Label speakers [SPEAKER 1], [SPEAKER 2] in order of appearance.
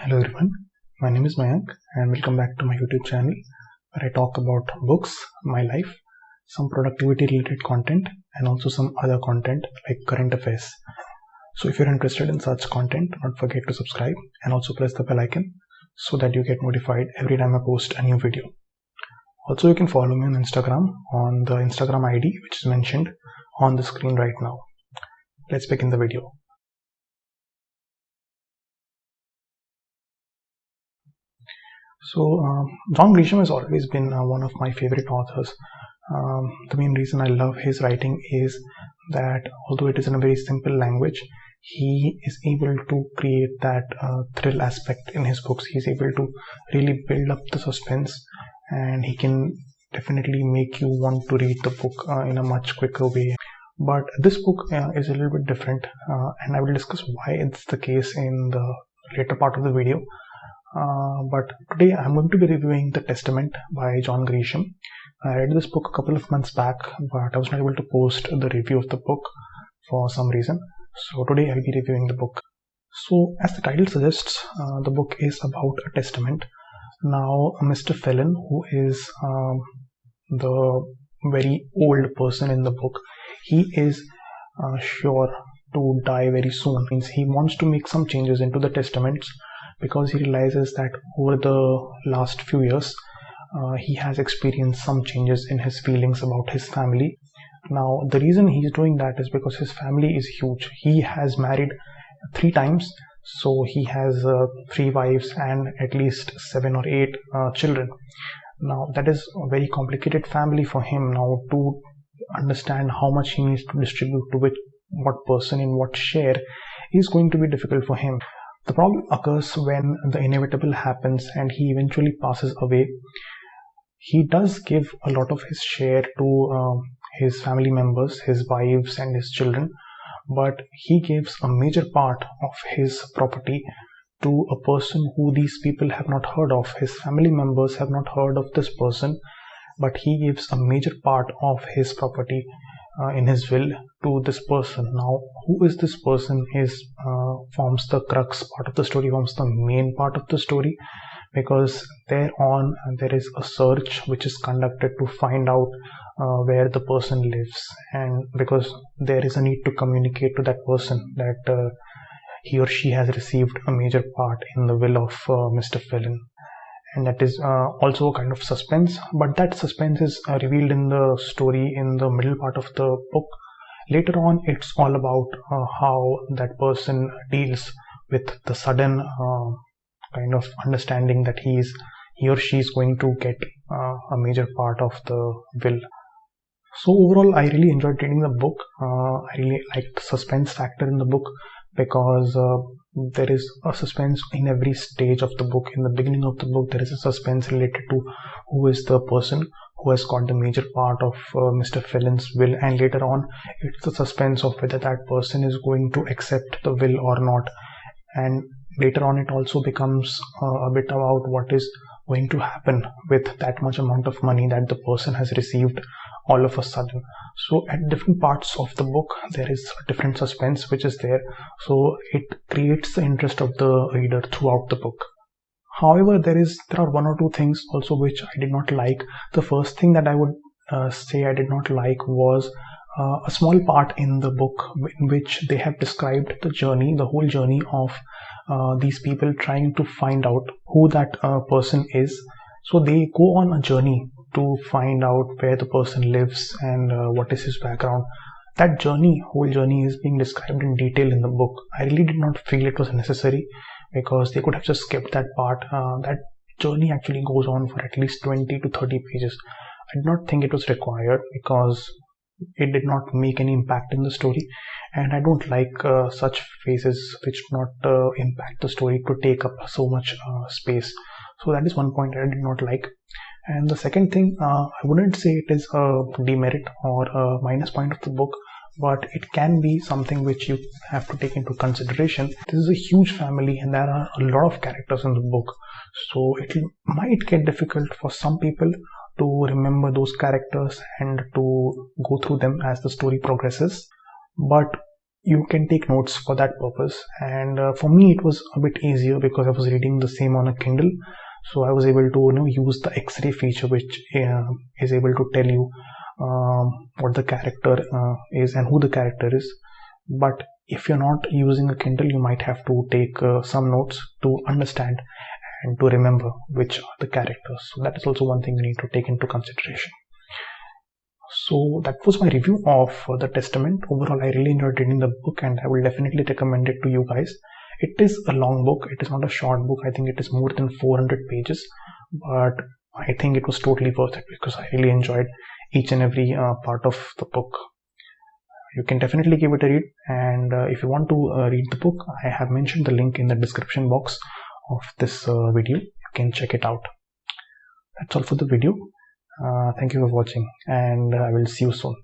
[SPEAKER 1] Hello everyone, my name is Mayank and welcome back to my YouTube channel where I talk about books, my life, some productivity related content and also some other content like current affairs. So if you're interested in such content, don't forget to subscribe and also press the bell icon so that you get notified every time I post a new video. Also you can follow me on Instagram on the Instagram ID which is mentioned on the screen right now. Let's begin the video. So John Grisham has always been one of my favorite authors. The main reason I love his writing is that although it is in a very simple language, he is able to create that thrill aspect in his books. He is able to really build up the suspense, and he can definitely make you want to read the book in a much quicker way. But this book is a little bit different, and I will discuss why it's the case in the later part of the video. But today I'm going to be reviewing The Testament by John Grisham. I read this book a couple of months back, but I was not able to post the review of the book for some reason. So today I'll be reviewing the book. So as the title suggests, the book is about a testament. Now Mr. Felon, who is the very old person in the book, he is sure to die very soon. Means he wants to make some changes into the testaments because he realizes that over the last few years he has experienced some changes in his feelings about his family. Now the reason he is doing that is because his family is huge. He has married 3 times, so he has 3 wives and at least 7 or 8 children. Now that is a very complicated family for him. Now to understand how much he needs to distribute to what person in what share is going to be difficult for him. The problem occurs when the inevitable happens and he eventually passes away. He does give a lot of his share to his family members, his wives and his children, but he gives a major part of his property to a person who these people have not heard of. His family members have not heard of this person, but he gives a major part of his property in his will to this person. Now who is this person forms the crux part of the story, forms the main part of the story, because thereon there is a search which is conducted to find out where the person lives, and because there is a need to communicate to that person that he or she has received a major part in the will of Mr. Felon. And that is also a kind of suspense, but that suspense is revealed in the story in the middle part of the book. Later on it's all about how that person deals with the sudden kind of understanding that he or she is going to get a major part of the will. So overall I really enjoyed reading the book. I really liked the suspense factor in the book because there is a suspense in every stage of the book. In the beginning of the book there is a suspense related to who is the person who has got the major part of Mr. Felon's will, and later on it's the suspense of whether that person is going to accept the will or not, and later on it also becomes a bit about what is going to happen with that much amount of money that the person has received all of a sudden. So at different parts of the book there is a different suspense which is there, so it creates the interest of the reader throughout the book. However, there are 1 or 2 things also which I did not like. The first thing that I would say I did not like was a small part in the book in which they have described the whole journey of these people trying to find out who that person is. So they go on a journey to find out where the person lives and what is his background. That whole journey is being described in detail in the book. I really did not feel it was necessary because they could have just skipped that part. That journey actually goes on for at least 20 to 30 pages. I did not think it was required because it did not make any impact in the story, and I don't like such phases which do not impact the story to take up so much space. So that is one point I did not like. And the second thing, I wouldn't say it is a demerit or a minus point of the book, but it can be something which you have to take into consideration. This is a huge family and there are a lot of characters in the book, so it might get difficult for some people to remember those characters and to go through them as the story progresses. But you can take notes for that purpose. And for me it was a bit easier because I was reading the same on a Kindle, so I was able to use the X-ray feature, which is able to tell you what the character is and who the character is. But if you're not using a Kindle, you might have to take some notes to understand and to remember which are the characters. So that is also one thing you need to take into consideration. So that was my review of the Testament. Overall, I really enjoyed reading the book and I will definitely recommend it to you guys. It is a long book. It is not a short book. I think it is more than 400 pages, but I think it was totally worth it because I really enjoyed each and every part of the book. You can definitely give it a read, and if you want to read the book, I have mentioned the link in the description box of this video. You can check it out. That's all for the video. Thank you for watching, and I will see you soon.